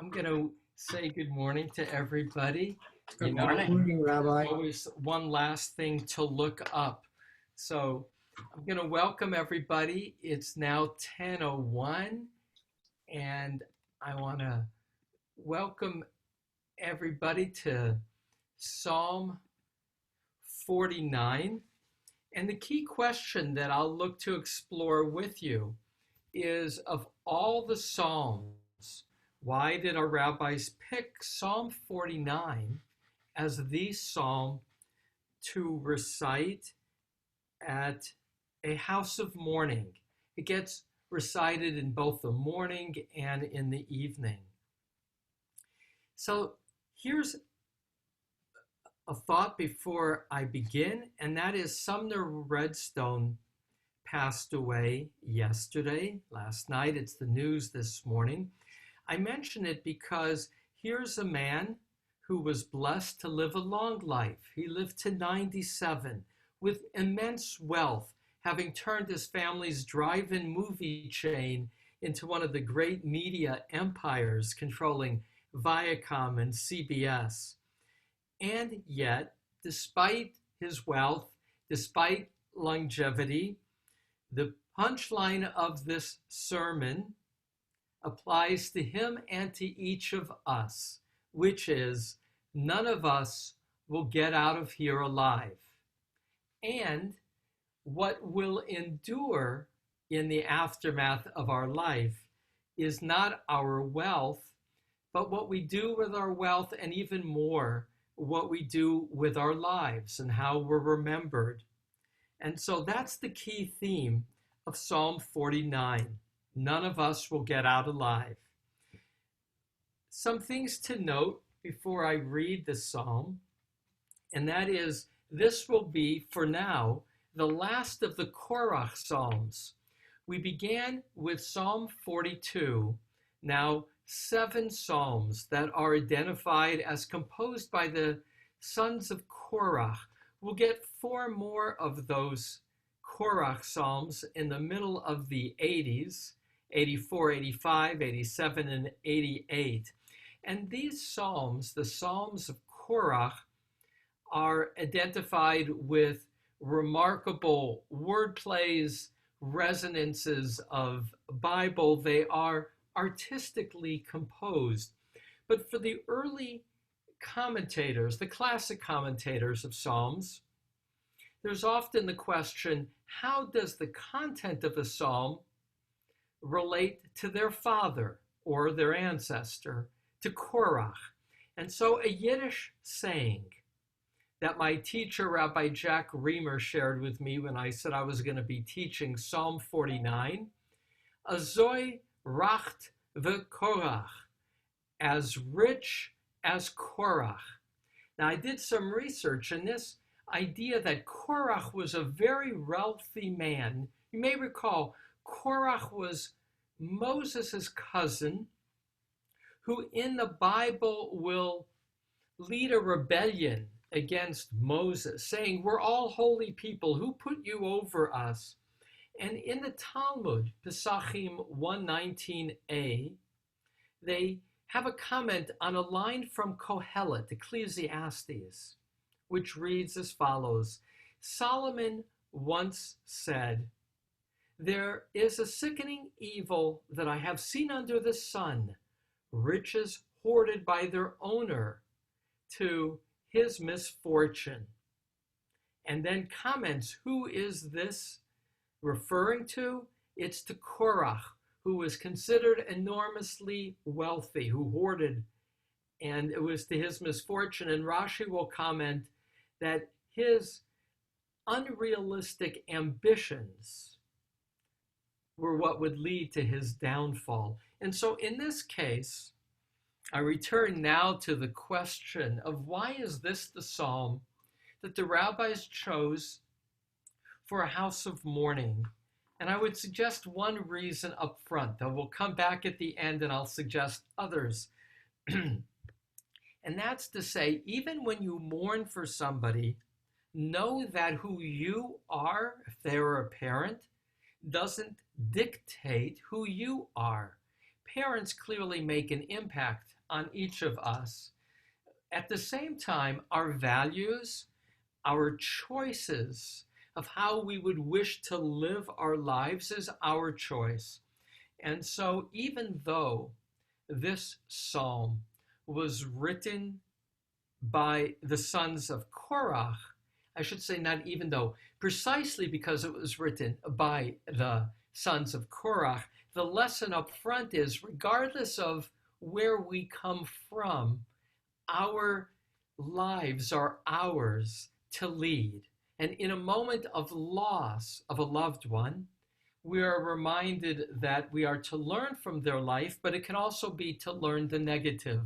I'm going to say good morning to everybody. Good morning, Rabbi. Always one last thing to look up. So I'm going to welcome everybody. It's now 10:01, and I want to welcome everybody to Psalm 49. And the key question that I'll look to explore with you is, of all the Psalms, why did our rabbis pick Psalm 49 as the psalm to recite at a house of mourning? It gets recited in both the morning and in the evening. So here's a thought before I begin, and that is Sumner Redstone passed away yesterday, last night. It's the news this morning. I mention it because here's a man who was blessed to live a long life. He lived to 97 with immense wealth, having turned his family's drive-in movie chain into one of the great media empires controlling Viacom and CBS. And yet, despite his wealth, despite longevity, the punchline of this sermon applies to him and to each of us, which is, none of us will get out of here alive. And what will endure in the aftermath of our life is not our wealth, but what we do with our wealth, and even more, what we do with our lives and how we're remembered. And so that's the key theme of Psalm 49. None of us will get out alive. Some things to note before I read the psalm, and that is, this will be, for now, the last of the Korach Psalms. We began with Psalm 42, now 7 psalms that are identified as composed by the sons of Korach. We'll get 4 more of those Korach psalms in the middle of the 80s, 84, 85, 87, and 88. And these psalms, the psalms of Korach, are identified with remarkable word plays, resonances of Bible. They are artistically composed. But for the early commentators, the classic commentators of Psalms, there's often the question, how does the content of a psalm relate to their father or their ancestor, to Korach? And so a Yiddish saying that my teacher, Rabbi Jack Reamer, shared with me when I said I was going to be teaching Psalm 49, Azoi racht v'korach, as rich as Korach. Now I did some research, and this idea that Korach was a very wealthy man, you may recall Korach was Moses' cousin, who in the Bible will lead a rebellion against Moses, saying, we're all holy people, who put you over us? And in the Talmud, Pesachim 119a, they have a comment on a line from Kohelet, Ecclesiastes, which reads as follows. Solomon once said, there is a sickening evil that I have seen under the sun, riches hoarded by their owner to his misfortune. And then comments, who is this referring to? It's to Korach, who was considered enormously wealthy, who hoarded, and it was to his misfortune. And Rashi will comment that his unrealistic ambitions were what would lead to his downfall. And so in this case, I return now to the question of why is this the psalm that the rabbis chose for a house of mourning? And I would suggest one reason up front, though we'll come back at the end and I'll suggest others. And that's to say, even when you mourn for somebody, know that who you are, if they're a parent, doesn't dictate who you are. parents clearly make an impact on each of us. At the same time, our values, our choices of how we would wish to live our lives is our choice. And so, even though this psalm was written by the sons of Korach, I should say not even though, precisely because it was written by the sons of Korach, the lesson up front is regardless of where we come from, our lives are ours to lead. And in a moment of loss of a loved one, we are reminded that we are to learn from their life, but it can also be to learn the negative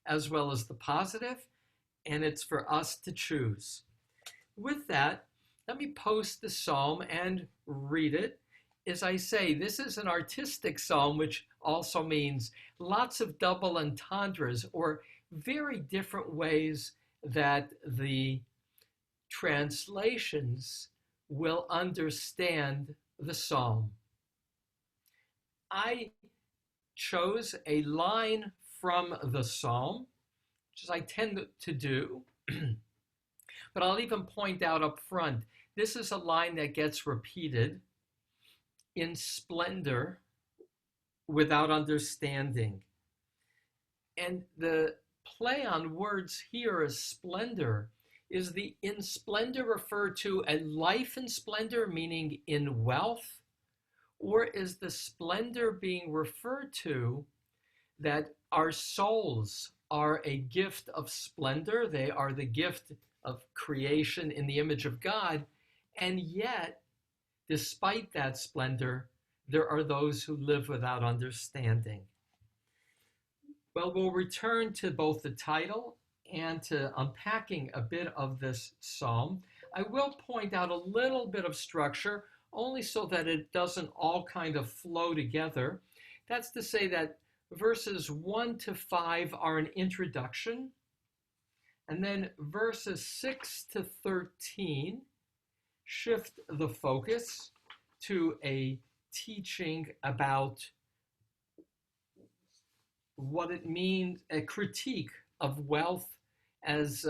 as well as the positive, and it's for us to choose. With that, let me post the psalm and read it. As I say, this is an artistic psalm, which also means lots of double entendres or very different ways that the translations will understand the psalm. I chose a line from the psalm, which I tend to do, but I'll even point out up front, this is a line that gets repeated in splendor without understanding. And the play on words here is splendor. Is the in splendor referred to a life in splendor, meaning in wealth? Or is the splendor being referred to that our souls are a gift of splendor? They are the gift of creation in the image of God. And yet, despite that splendor, there are those who live without understanding. Well, we'll return to both the title and to unpacking a bit of this psalm. I will point out a little bit of structure, only so that it doesn't all kind of flow together. That's to say that verses 1 to 5 are an introduction, and then verses 6 to 13 shift the focus to a teaching about what it means, a critique of wealth as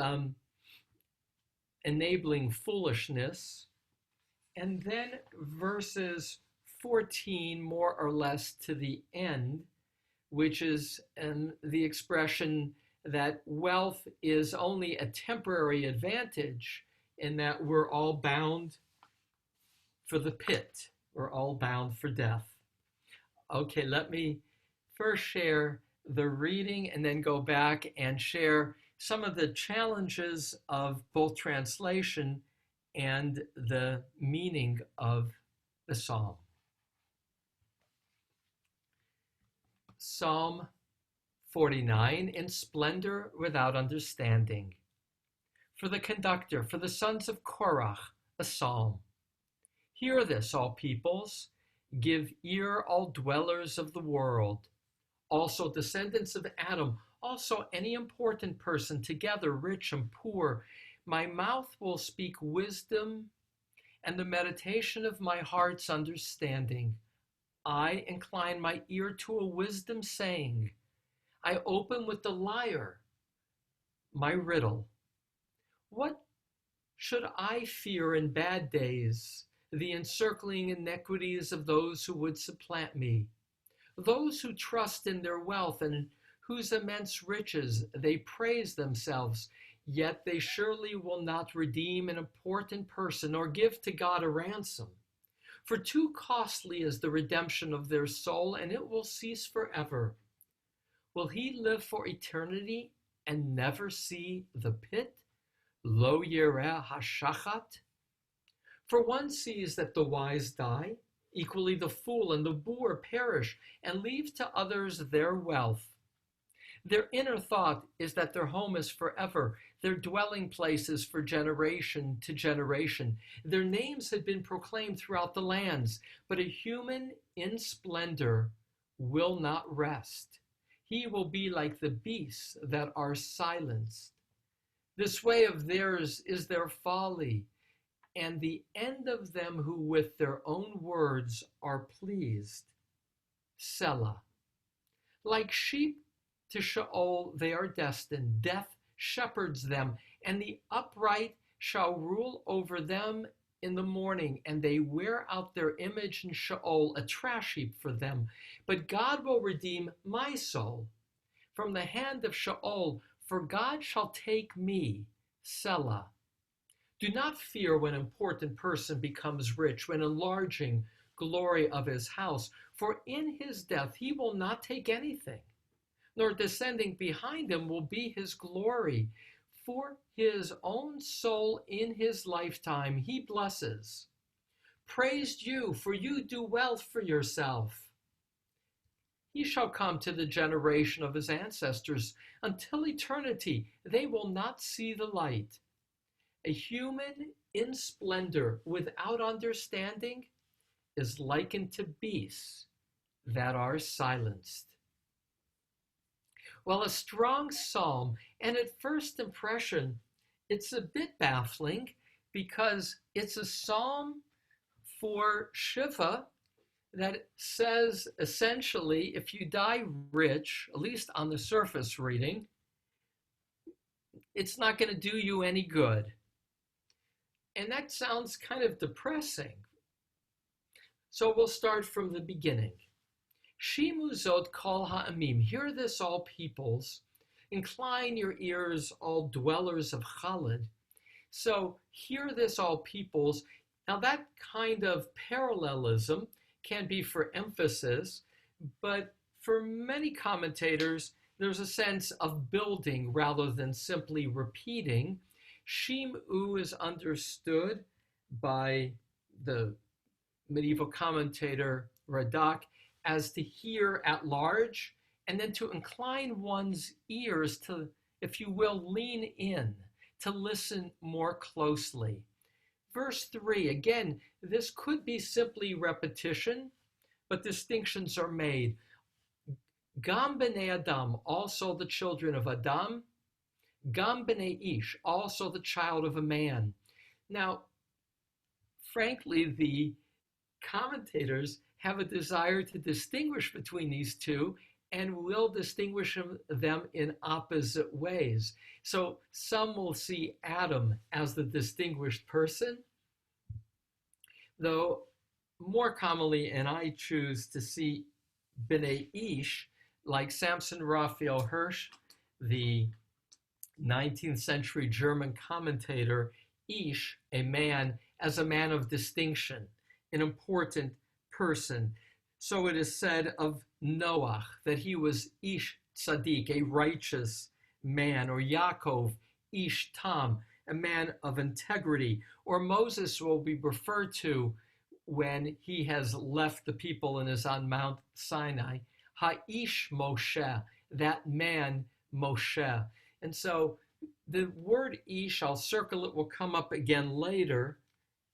enabling foolishness. And then verses 14, more or less to the end, which is the expression that wealth is only a temporary advantage in that we're all bound for the pit. We're all bound for death. Okay, let me first share the reading and then go back and share some of the challenges of both translation and the meaning of the psalm. Psalm 49, in splendor without understanding. For the conductor, for the sons of Korach, a psalm. Hear this, all peoples. Give ear, all dwellers of the world. Also descendants of Adam, also any important person, together rich and poor. My mouth will speak wisdom, and the meditation of my heart's understanding. I incline my ear to a wisdom saying. I open with the lyre my riddle. What should I fear in bad days? The encircling iniquities of those who would supplant me. Those who trust in their wealth and whose immense riches they praise themselves, yet they surely will not redeem an important person or give to God a ransom. For too costly is the redemption of their soul, and it will cease forever. Will he live for eternity and never see the pit? Lo yireh hashachat? For one sees that the wise die, equally the fool and the boor perish, and leave to others their wealth. Their inner thought is that their home is forever, their dwelling place is for generation to generation. Their names had been proclaimed throughout the lands, but a human in splendor will not rest. He will be like the beasts that are silenced. This way of theirs is their folly, and the end of them who with their own words are pleased. Selah. Like sheep to Sheol they are destined. Death shepherds them, and the upright shall rule over them in the morning, and they wear out their image in Sheol, a trash heap for them. But God will redeem my soul from the hand of Sheol, for God shall take me, Selah. Do not fear when an important person becomes rich, when enlarging glory of his house, for in his death he will not take anything, nor descending behind him will be his glory. For his own soul in his lifetime he blesses. Praised you, for you do well for yourself. He shall come to the generation of his ancestors. Until eternity, they will not see the light. A human in splendor without understanding is likened to beasts that are silenced. Well, a strong psalm, and at first impression, it's a bit baffling because it's a psalm for Shiva that says essentially, if you die rich, at least on the surface reading, it's not going to do you any good. And that sounds kind of depressing. So we'll start from the beginning. Shimu zot kol ha'amim, hear this all peoples, incline your ears all dwellers of Chalad. So hear this all peoples. Now that kind of parallelism can be for emphasis, but for many commentators, there's a sense of building rather than simply repeating. Shimu is understood by the medieval commentator Radak as to hear at large, and then to incline one's ears to, if you will, lean in, to listen more closely. Verse 3, again, this could be simply repetition, but distinctions are made. Gam b'nei Adam, also the children of Adam. Gam b'nei Ish, also the child of a man. Now, frankly, the commentators have a desire to distinguish between these two and will distinguish them in opposite ways. So some will see Adam as the distinguished person, though more commonly, and I choose to see B'nai Ish, like Samson Raphael Hirsch, the 19th century German commentator, Ish, a man, as a man of distinction, an important person. So it is said of Noach that he was Ish Tzaddik, a righteous man, or Yaakov, Ish Tam, a man of integrity, or Moses will be referred to when he has left the people and is on Mount Sinai, Ha'ish Moshe, that man Moshe. And so the word Ish, I'll circle it, will come up again later.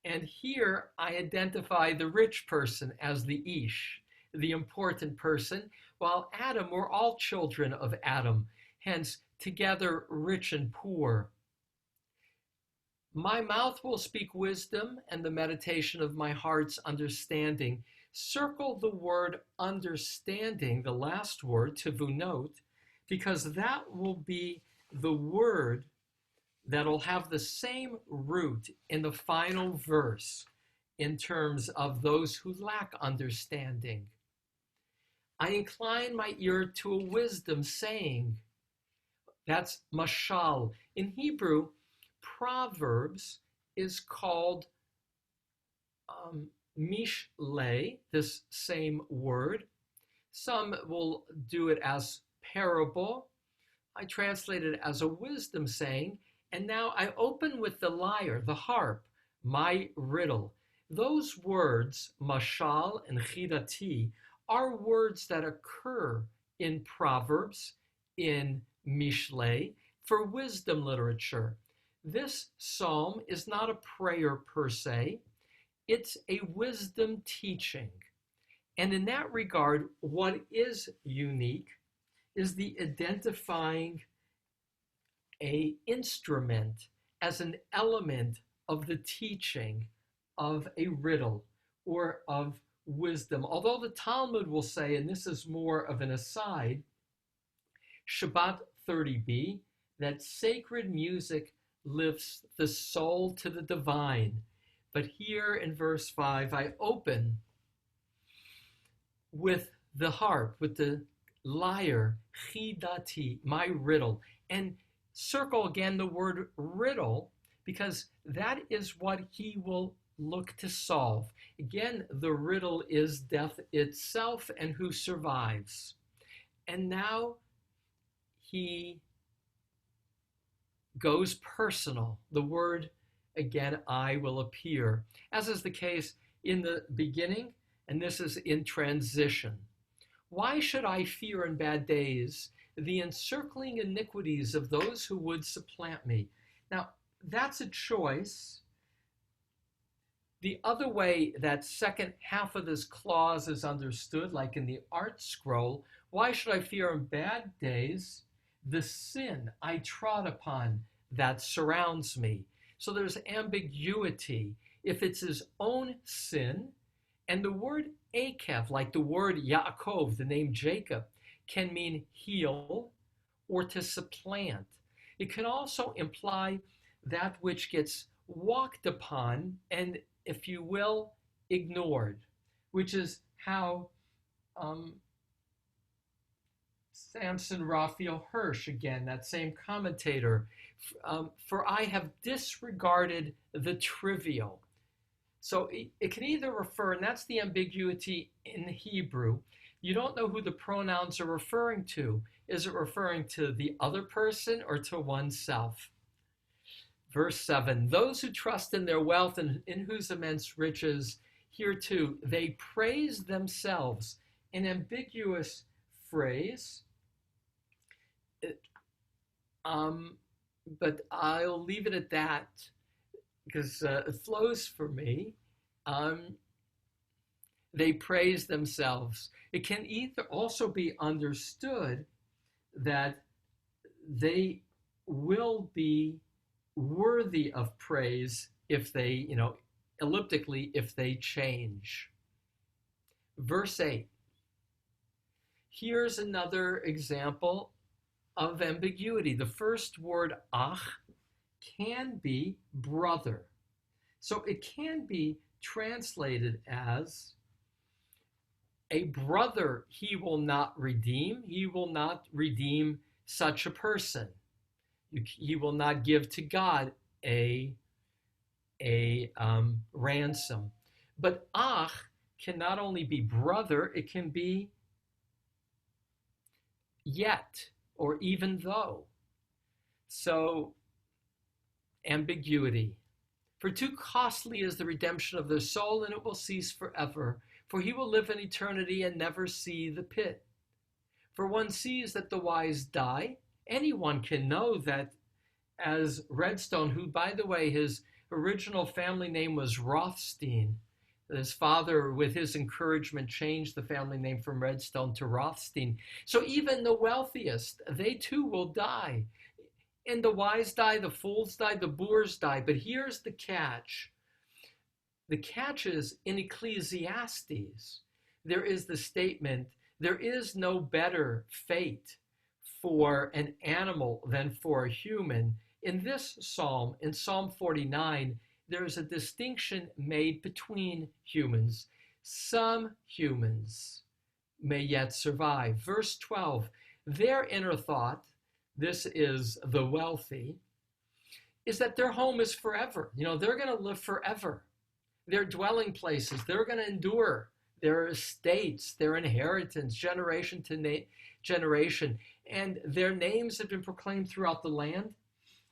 And here I identify the rich person as the Ish, the important person, while Adam, we're all children of Adam, hence together rich and poor. My mouth will speak wisdom, and the meditation of my heart's understanding. Circle the word understanding, the last word, tivunot, because that will be the word that'll have the same root in the final verse in terms of those who lack understanding. I incline my ear to a wisdom saying. That's mashal. In Hebrew, Proverbs is called mishle, this same word. Some will do it as parable. I translate it as a wisdom saying. And now I open with the lyre, the harp, my riddle. Those words, mashal and chidati, are words that occur in Proverbs, in Mishle, for wisdom literature. This psalm is not a prayer per se, it's a wisdom teaching. And in that regard, what is unique is the identifying an instrument as an element of the teaching of a riddle or of wisdom. Although the Talmud will say, and this is more of an aside, Shabbat 30b, that sacred music lifts the soul to the divine. But here in verse 5, I open with the harp, with the lyre, chidati, my riddle, and circle again the word riddle, because that is what he will look to solve. Again, the riddle is death itself and who survives. And now he goes personal. The word, again, I will appear, as is the case in the beginning, and this is in transition. Why should I fear in bad days the encircling iniquities of those who would supplant me? Now, that's a choice. The other way that second half of this clause is understood, like in the art scroll, why should I fear in bad days the sin I trod upon that surrounds me? So there's ambiguity. If it's his own sin, and the word Akev, like the word Yaakov, the name Jacob, can mean heal or to supplant. It can also imply that which gets walked upon and, if you will, ignored, which is how Samson Raphael Hirsch, again, that same commentator, for I have disregarded the trivial. So it can either refer, and that's the ambiguity in the Hebrew, you don't know who the pronouns are referring to. Is it referring to the other person or to oneself? Verse 7, those who trust in their wealth and in whose immense riches, here too, they praise themselves. An ambiguous phrase, but I'll leave it at that because it flows for me. They praise themselves. It can either also be understood that they will be worthy of praise if they, elliptically, if they change. Verse 8. Here's another example of ambiguity. The first word, ach, can be brother. So it can be translated as a brother he will not redeem. He will not redeem such a person. He will not give to God a ransom. But ach can not only be brother, it can be yet or even though. So ambiguity. For too costly is the redemption of their soul, and it will cease forever. For he will live in eternity and never see the pit. For one sees that the wise die. Anyone can know that, as Redstone, who, by the way, his original family name was Rothstein. His father, with his encouragement, changed the family name from Redstone to Rothstein. So even the wealthiest, they too will die. And the wise die, the fools die, the boors die. But here's the catch. The catch is in Ecclesiastes, there is the statement, there is no better fate for an animal than for a human. In this psalm, in Psalm 49, there is a distinction made between humans. Some humans may yet survive. Verse 12, their inner thought, this is the wealthy, is that their home is forever. They're going to live forever. Their dwelling places, they're going to endure. Their estates, their inheritance, generation to generation. And their names have been proclaimed throughout the land.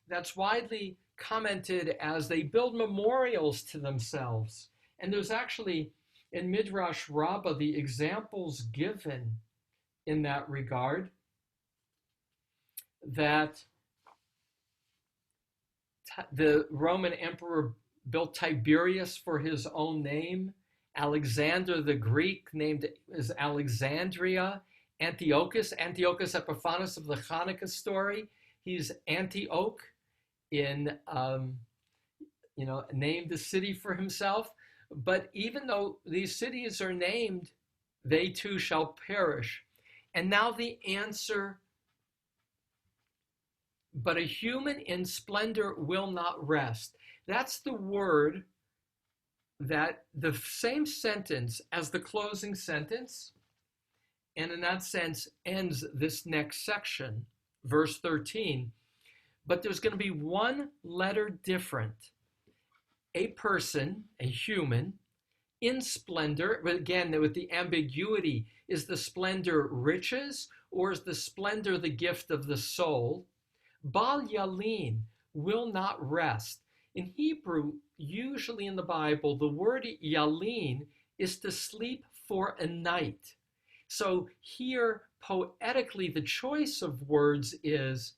That's widely commented as they build memorials to themselves. And there's actually, in Midrash Rabbah, the examples given in that regard, that the Roman emperor built Tiberius for his own name. Alexander the Greek named as Alexandria. Antiochus Epiphanes of the Hanukkah story. He's Antioch in, named the city for himself. But even though these cities are named, they too shall perish. And now the answer, but a human in splendor will not rest. That's the word that the same sentence as the closing sentence, and in that sense ends this next section, verse 13. But there's going to be one letter different. A person, a human, in splendor, but again, with the ambiguity, is the splendor riches or is the splendor the gift of the soul? Bal Yalin, will not rest. In Hebrew, usually in the Bible, the word Yalin is to sleep for a night. So here, poetically, the choice of words is,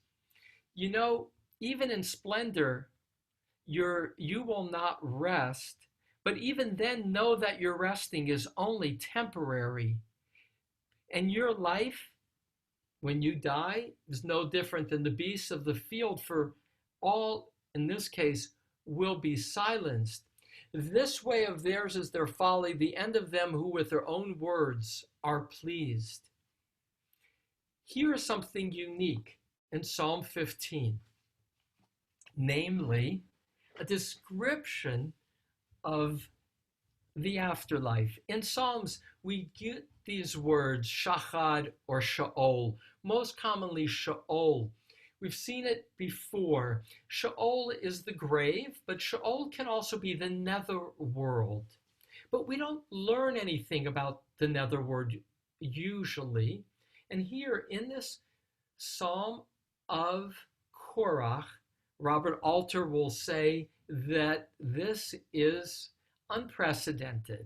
even in splendor, you will not rest, but even then know that your resting is only temporary. And your life, when you die, is no different than the beasts of the field, for all, in this case, will be silenced. This way of theirs is their folly, the end of them who with their own words are pleased. Here is something unique in Psalm 15, namely a description of the afterlife. In Psalms, we get these words, shachad or Sheol, most commonly Sheol. We've seen it before. Sheol is the grave, but Sheol can also be the netherworld. But we don't learn anything about the netherworld usually. And here in this Psalm of Korach, Robert Alter will say that this is unprecedented.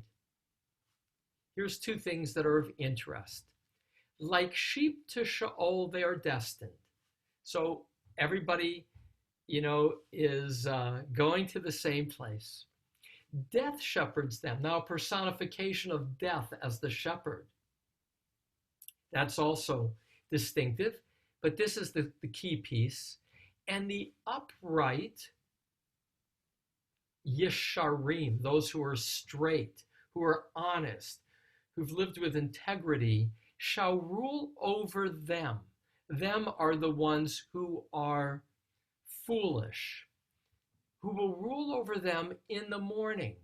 Here's two things that are of interest. Like sheep to Sheol, they are destined. So everybody, is going to the same place. Death shepherds them. Now, a personification of death as the shepherd. That's also distinctive, but this is the key piece. And the upright, Yesharim, those who are straight, who are honest, who've lived with integrity, shall rule over them. Them are the ones who are foolish, who will rule over them in the morning.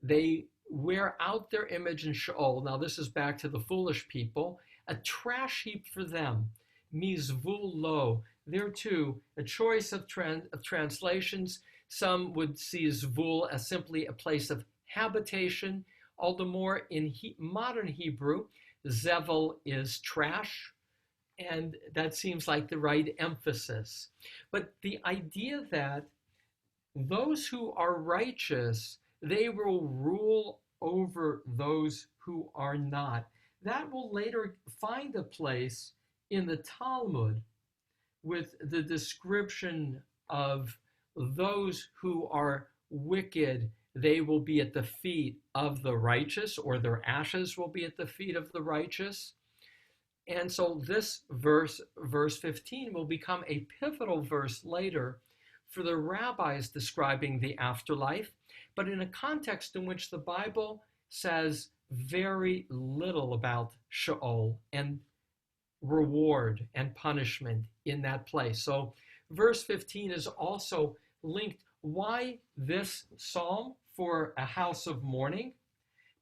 They wear out their image in Sheol. Now this is back to the foolish people. A trash heap for them. Mizvul lo. There too, a choice of translations. Some would see Zvul as simply a place of habitation. All the more in modern Hebrew, Zevel is trash, and that seems like the right emphasis. But the idea that those who are righteous, they will rule over those who are not. That will later find a place in the Talmud with the description of those who are wicked. They will be at the feet of the righteous, or their ashes will be at the feet of the righteous. And so this verse 15, will become a pivotal verse later for the rabbis describing the afterlife, but in a context in which the Bible says very little about Sheol and reward and punishment in that place. So verse 15 is also linked. Why this psalm for a house of mourning?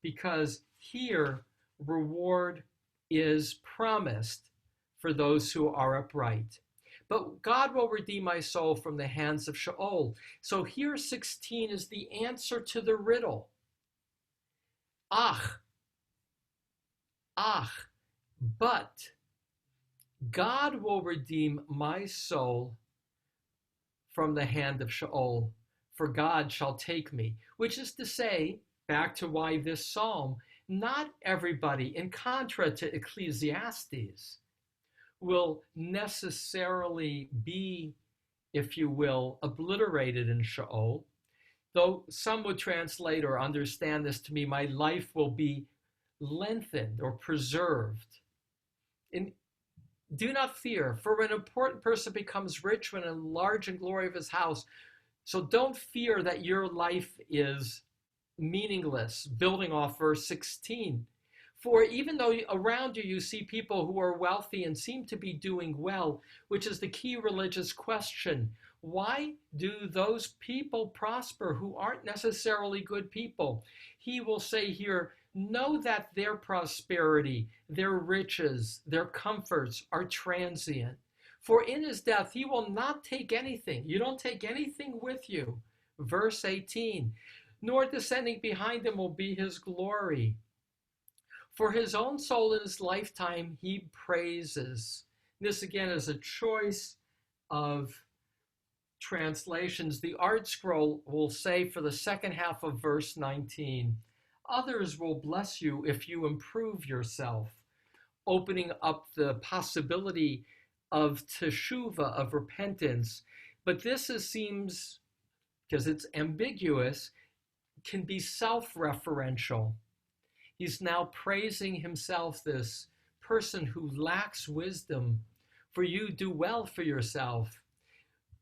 Because here reward is promised for those who are upright. But God will redeem my soul from the hands of Sheol. So here 16 is the answer to the riddle. Ach, but God will redeem my soul from the hand of Sheol, for God shall take me. Which is to say, back to why this psalm, not everybody, in contra to Ecclesiastes, will necessarily be, if you will, obliterated in Sheol, though some would translate or understand this to mean my life will be lengthened or preserved. And do not fear, for an important person becomes rich when enlarged in glory of his house. So don't fear that your life is meaningless, building off verse 16. For even though around you you see people who are wealthy and seem to be doing well, which is the key religious question, why do those people prosper who aren't necessarily good people? He will say here, know that their prosperity, their riches, their comforts are transient. For in his death, he will not take anything. You don't take anything with you. Verse 18, nor descending behind him will be his glory. For his own soul in his lifetime he praises. This again is a choice of translations. The Art Scroll will say for the second half of verse 19, others will bless you if you improve yourself, opening up the possibility of teshuvah, of repentance. But this seems, because it's ambiguous, can be self-referential. He's now praising himself, this person who lacks wisdom. For you do well for yourself.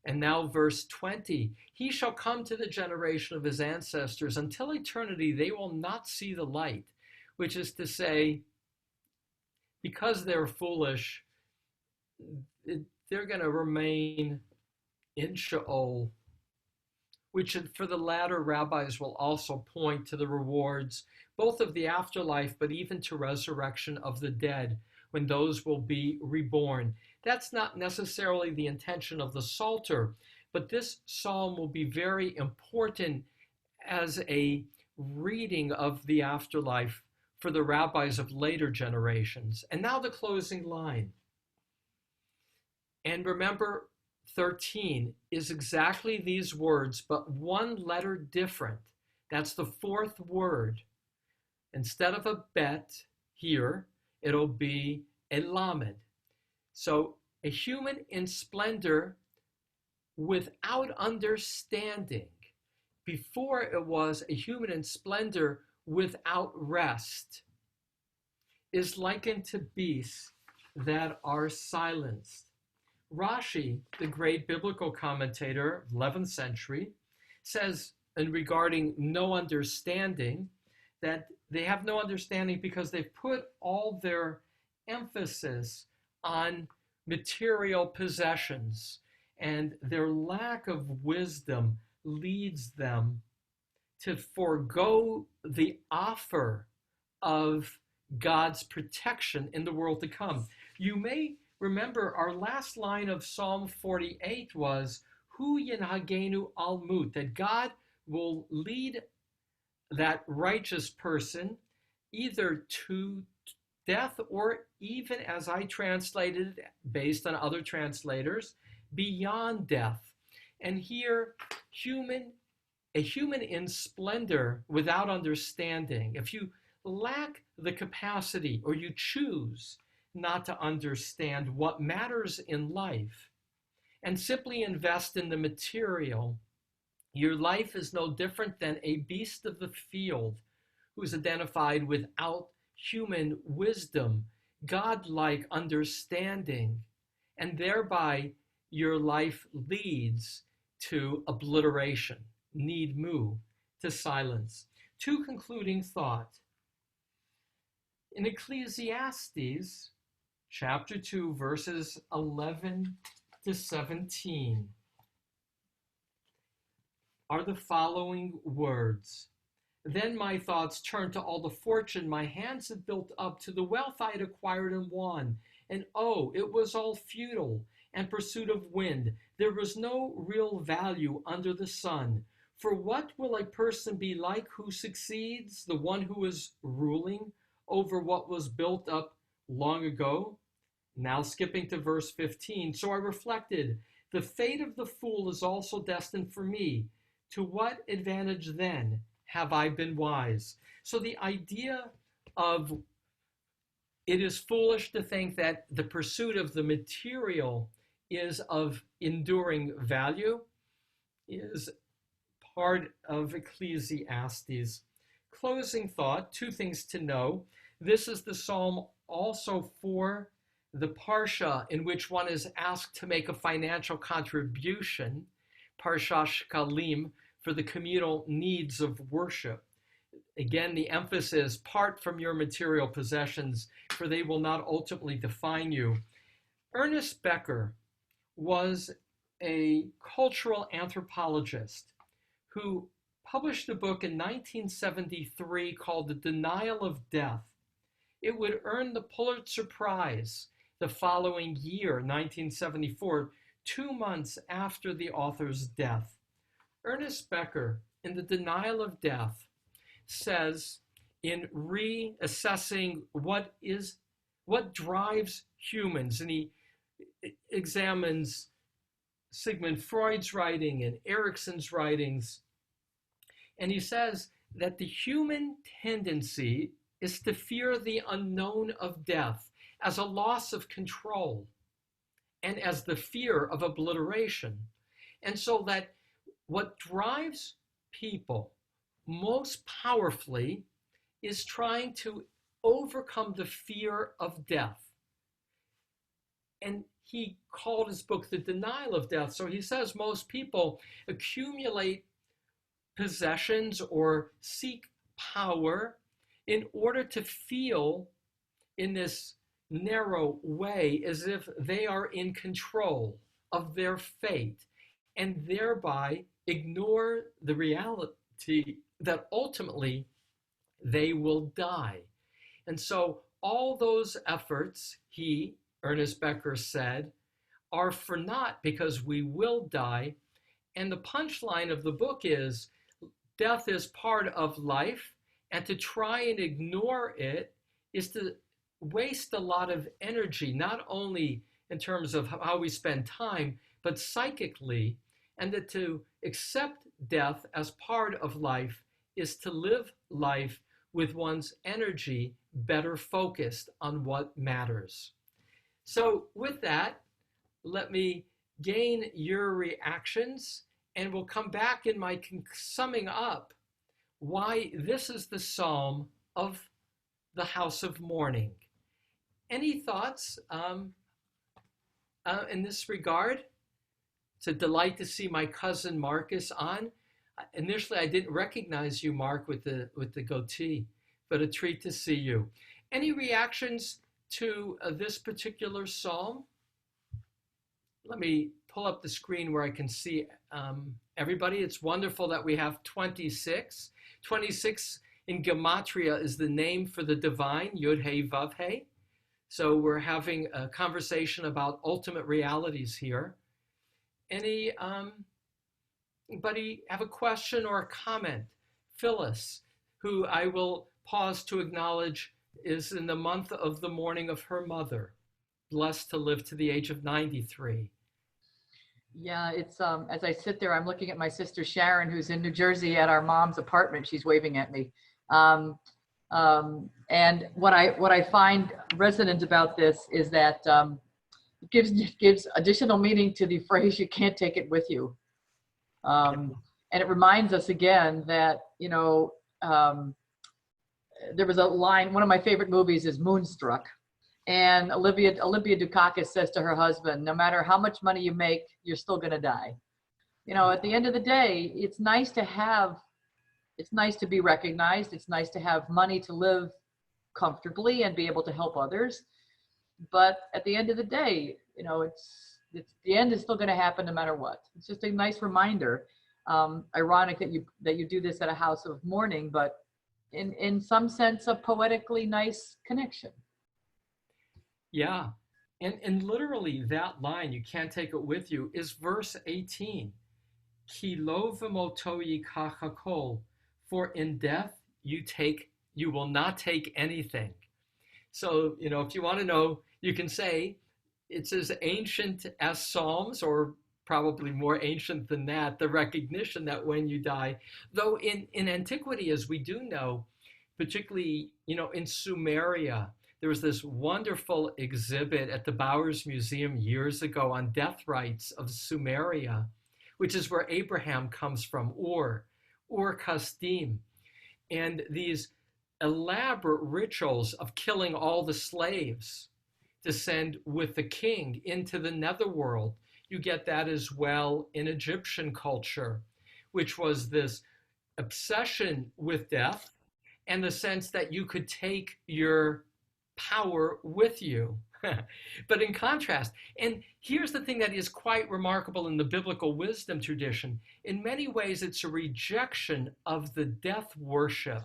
And now verse 20, he shall come to the generation of his ancestors. Until eternity, they will not see the light, which is to say, because they're foolish, they're going to remain in Sheol, which for the latter rabbis will also point to the rewards, both of the afterlife, but even to resurrection of the dead, when those will be reborn. That's not necessarily the intention of the Psalter, but this psalm will be very important as a reading of the afterlife for the rabbis of later generations. And now the closing line. And remember, 13 is exactly these words, but one letter different. That's the fourth word. Instead of a bet here, it'll be a lamed. So a human in splendor without understanding. Before it was a human in splendor without rest, is likened to beasts that are silenced. Rashi, the great biblical commentator, 11th century, says, in regarding no understanding, that they have no understanding because they've put all their emphasis on material possessions, and their lack of wisdom leads them to forego the offer of God's protection in the world to come. You may remember our last line of Psalm 48 was, Hu yenhagenu al mut, that God will lead that righteous person either to death or even, as I translated based on other translators, beyond death. And here, a human in splendor without understanding, if you lack the capacity or you choose not to understand what matters in life and simply invest in the material, your life is no different than a beast of the field who is identified without human wisdom, godlike understanding, and thereby your life leads to obliteration, need mu, to silence. Two concluding thoughts. In Ecclesiastes, chapter 2, verses 11 to 17, are the following words. Then my thoughts turned to all the fortune my hands had built up, to the wealth I had acquired and won. And oh, it was all futile and pursuit of wind. There was no real value under the sun. For what will a person be like who succeeds? The one who is ruling over what was built up long ago? Now skipping to verse 15. So I reflected, the fate of the fool is also destined for me. To what advantage then have I been wise? So the idea of it is foolish to think that the pursuit of the material is of enduring value is part of Ecclesiastes. Closing thought, two things to know. This is the psalm also for the parsha in which one is asked to make a financial contribution, Parsha Shkalim, for the communal needs of worship. Again, the emphasis, part from your material possessions, for they will not ultimately define you. Ernest Becker was a cultural anthropologist who published a book in 1973 called The Denial of Death. It would earn the Pulitzer Prize the following year, 1974, 2 months after the author's death. Ernest Becker, in The Denial of Death, says, in reassessing what drives humans, and he examines Sigmund Freud's writing and Erickson's writings, and he says that the human tendency is to fear the unknown of death as a loss of control and as the fear of obliteration. And so that what drives people most powerfully is trying to overcome the fear of death. And he called his book The Denial of Death. So he says most people accumulate possessions or seek power in order to feel in this narrow way as if they are in control of their fate, and thereby ignore the reality that ultimately they will die. And so all those efforts, Ernest Becker said, are for naught because we will die. And the punchline of the book is death is part of life, and to try and ignore it is to waste a lot of energy, not only in terms of how we spend time, but psychically, and that to accept death as part of life is to live life with one's energy better focused on what matters. So with that, let me gain your reactions, and we'll come back in my summing up why this is the Psalm of the House of Mourning. Any thoughts in this regard? It's a delight to see my cousin Marcus on. Initially, I didn't recognize you, Mark, with the goatee, but a treat to see you. Any reactions to this particular psalm? Let me pull up the screen where I can see everybody. It's wonderful that we have 26. 26 in Gematria is the name for the divine, Yud He Vav He. So we're having a conversation about ultimate realities here. Anybody have a question or a comment? Phyllis, who I will pause to acknowledge, is in the month of the mourning of her mother, blessed to live to the age of 93. Yeah, it's as I sit there, I'm looking at my sister Sharon, who's in New Jersey at our mom's apartment. She's waving at me. And what I find resonant about this is that it gives additional meaning to the phrase, you can't take it with you. And it reminds us again that, there was a line, one of my favorite movies is Moonstruck. And Olivia Dukakis says to her husband, no matter how much money you make, you're still going to die. At the end of the day, it's nice to be recognized. It's nice to have money to live comfortably and be able to help others. But at the end of the day, it's the end is still going to happen no matter what. It's just a nice reminder. Ironic that you do this at a house of mourning, but in some sense, a poetically nice connection. Yeah, and literally that line, you can't take it with you, is verse 18. Ki lo v'moto yikach hakol, for in death you will not take anything. So, if you want to know, you can say it's as ancient as Psalms, or probably more ancient than that, the recognition that when you die, though in antiquity, as we do know, particularly, in Sumeria, there was this wonderful exhibit at the Bowers Museum years ago on death rites of Sumeria, which is where Abraham comes from, Ur Kasdim. And these elaborate rituals of killing all the slaves to send with the king into the netherworld. You get that as well in Egyptian culture, which was this obsession with death and the sense that you could take your power with you. But in contrast, and here's the thing that is quite remarkable in the biblical wisdom tradition, in many ways it's a rejection of the death worship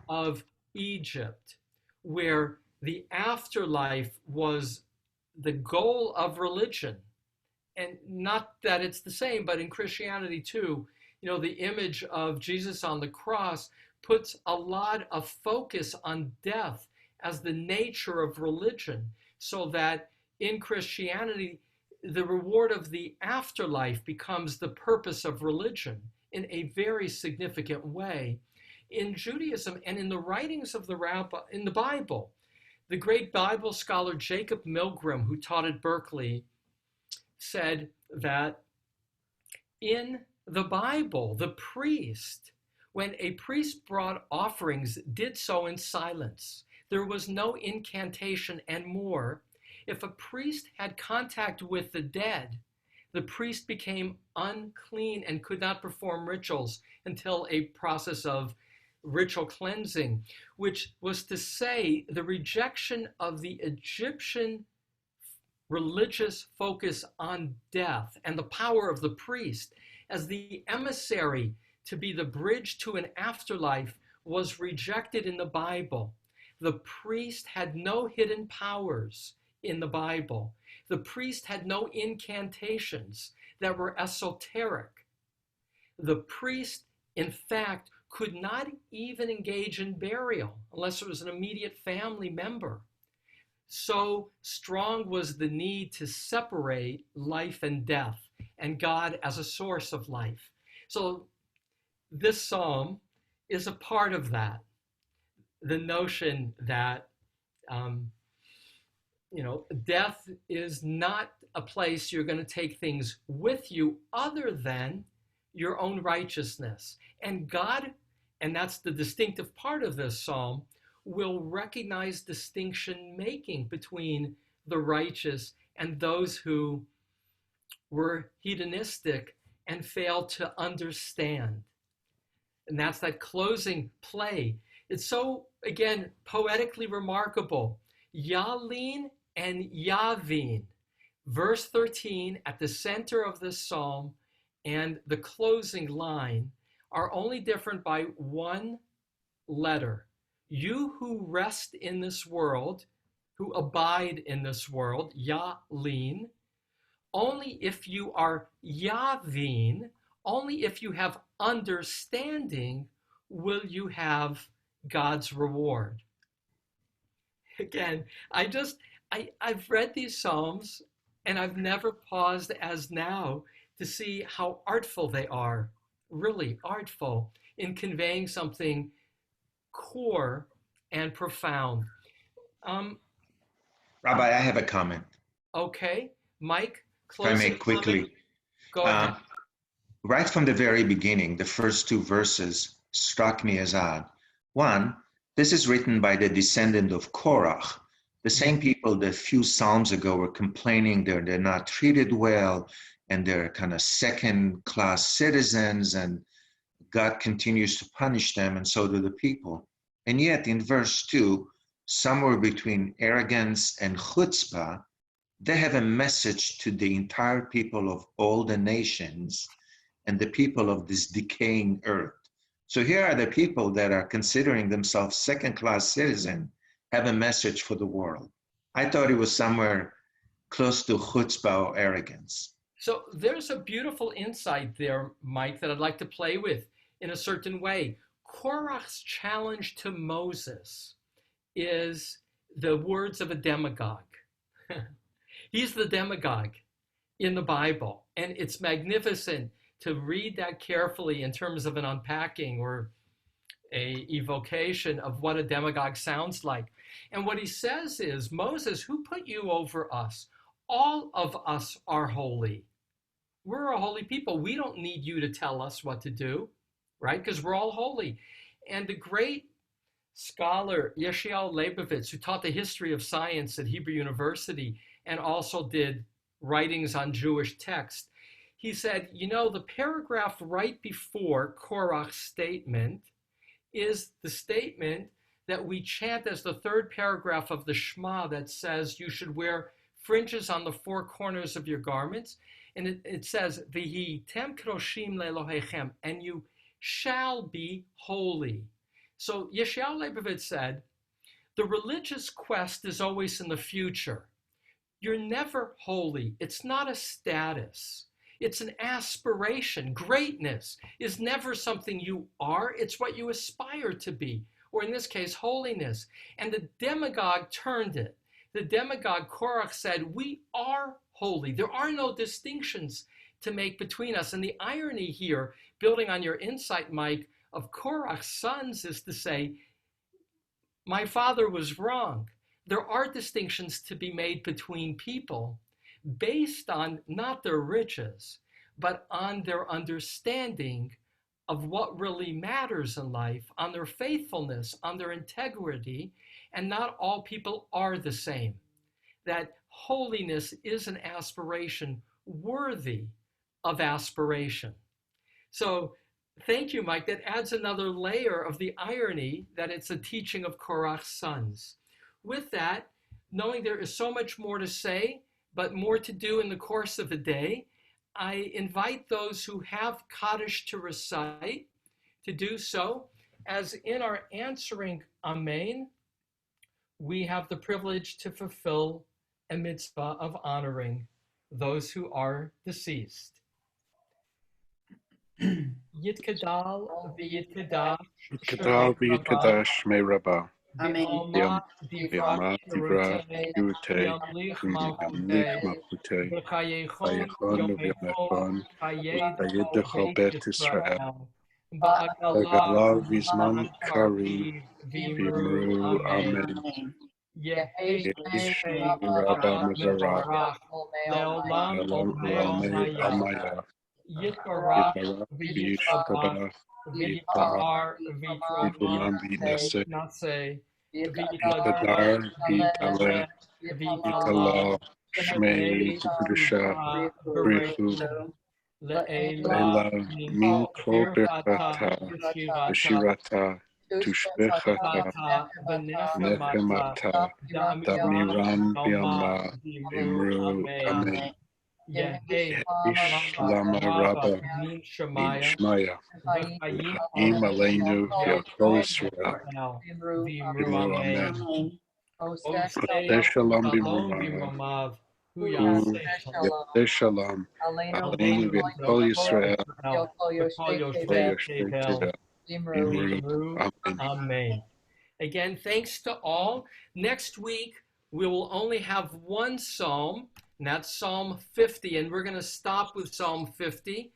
of Egypt, where the afterlife was the goal of religion. And not that it's the same, but in Christianity too, the image of Jesus on the cross puts a lot of focus on death as the nature of religion, so that in Christianity, the reward of the afterlife becomes the purpose of religion in a very significant way. In Judaism and in the writings of the rabbi, in the Bible, the great Bible scholar Jacob Milgram, who taught at Berkeley, said that in the Bible, the priest, when a priest brought offerings, did so in silence. There was no incantation, and more, if a priest had contact with the dead, the priest became unclean and could not perform rituals until a process of ritual cleansing, which was to say the rejection of the Egyptian religious focus on death and the power of the priest as the emissary to be the bridge to an afterlife was rejected in the Bible. The priest had no hidden powers in the Bible. The priest had no incantations that were esoteric. The priest, in fact, could not even engage in burial unless it was an immediate family member. So strong was the need to separate life and death and God as a source of life. So this psalm is a part of that. The notion that, death is not a place you're going to take things with you other than your own righteousness. And God, and that's the distinctive part of this psalm, will recognize distinction making between the righteous and those who were hedonistic and failed to understand. And that's that closing play. It's so, again, poetically remarkable. Yalin and Yavin, verse 13 at the center of this psalm and the closing line are only different by one letter. You who rest in this world, who abide in this world, Yalin, only if you are Yavin, only if you have understanding, will you have God's reward. Again, I've read these Psalms and I've never paused as now to see how artful they are, really artful in conveying something core and profound. Rabbi, I have a comment. Okay, Mike, If I may quickly. comment. Go ahead. Right from the very beginning, the first two verses struck me as odd. One, this is written by the descendant of Korach, the same people that a few Psalms ago were complaining they're not treated well and they're kind of second-class citizens and God continues to punish them and so do the people. And yet in verse 2, somewhere between arrogance and chutzpah, they have a message to the entire people of all the nations and the people of this decaying earth. So here are the people that are considering themselves second-class citizens, have a message for the world. I thought it was somewhere close to chutzpah or arrogance. So there's a beautiful insight there, Mike, that I'd like to play with in a certain way. Korach's challenge to Moses is the words of a demagogue. He's the demagogue in the Bible, and it's magnificent to read that carefully in terms of an unpacking or a evocation of what a demagogue sounds like. And what he says is, Moses, who put you over us? All of us are holy. We're a holy people. We don't need you to tell us what to do, right? Because we're all holy. And the great scholar Yeshayahu Leibovitz, who taught the history of science at Hebrew University and also did writings on Jewish text, he said, the paragraph right before Korach's statement is the statement that we chant as the third paragraph of the Shema that says you should wear fringes on the four corners of your garments. And it says, V'yitem kroshim le'Elohechem, and you shall be holy. So Yeshayahu Leibovitz said, the religious quest is always in the future. You're never holy. It's not a status. It's an aspiration. Greatness is never something you are. It's what you aspire to be, or in this case, holiness. And the demagogue turned it. The demagogue Korach said, we are holy. There are no distinctions to make between us. And the irony here, building on your insight, Mike, of Korach's sons is to say, my father was wrong. There are distinctions to be made between people based on not their riches, but on their understanding of what really matters in life, on their faithfulness, on their integrity, and not all people are the same. That holiness is an aspiration worthy of aspiration. So thank you, Mike. That adds another layer of the irony that it's a teaching of Korach's sons. With that, knowing there is so much more to say, but more to do in the course of a day, I invite those who have Kaddish to recite to do so. As in our answering Amen, we have the privilege to fulfill a mitzvah of honoring those who are deceased. Yitkadal v'yitkadash Kadal v'yikadash me rabba. Amen. Yama divra yute. Yamlich malchute. Vayechon v'yamechon. V'yidechol bet Israel. V'galav v'zman kari. V'imru amen. Yesh rabba mevarach. Elam u'amei amaya. Yitkara Yitarach v'yitkabach v'yitahar. v'yitrama V'yitmam v'yinaseh. v'naseh V'yitadar v'yitaleh. V'yitala. Shmei v'kedusha. Brichu. Le'ela min kol berchata. V'shirata. Tushbechata. Nechemata. Damiram b'yama. Imru. Amen. Yehish lama rabba. In Shmaya. Im aleinu yachol Yisrael. Imru amen. Oseh shalom b'mrumav. Hu yaseh shalom. Aleinu v'yachol Yisrael. V'chol yoshvei tevel. Imru amen. Amen. Again, thanks to all. Next week, we will only have one psalm, and that's Psalm 50, and we're going to stop with Psalm 50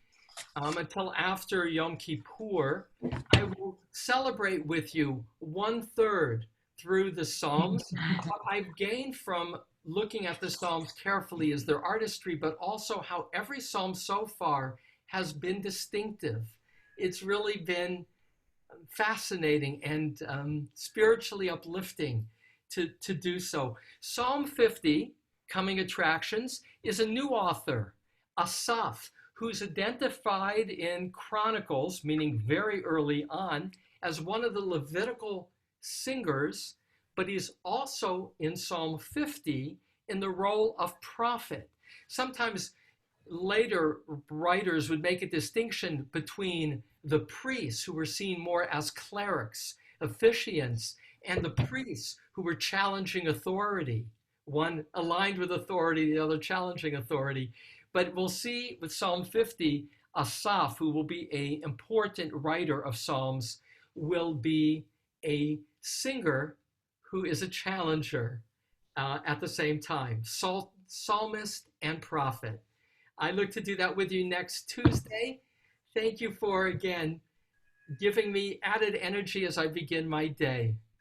until after Yom Kippur. I will celebrate with you 1/3 through the Psalms. What I've gained from looking at the Psalms carefully is their artistry, but also how every Psalm so far has been distinctive. It's really been fascinating and spiritually uplifting to do so. Psalm 50, Coming Attractions, is a new author, Asaph, who's identified in Chronicles, meaning very early on, as one of the Levitical singers, but he's also in Psalm 50 in the role of prophet. Sometimes later writers would make a distinction between the priests, who were seen more as clerics, officiants, and the priests who were challenging authority. One aligned with authority, the other challenging authority. But we'll see with Psalm 50, Asaph, who will be an important writer of Psalms, will be a singer who is a challenger at the same time, psalmist and prophet. I look to do that with you next Tuesday. Thank you for, again, giving me added energy as I begin my day.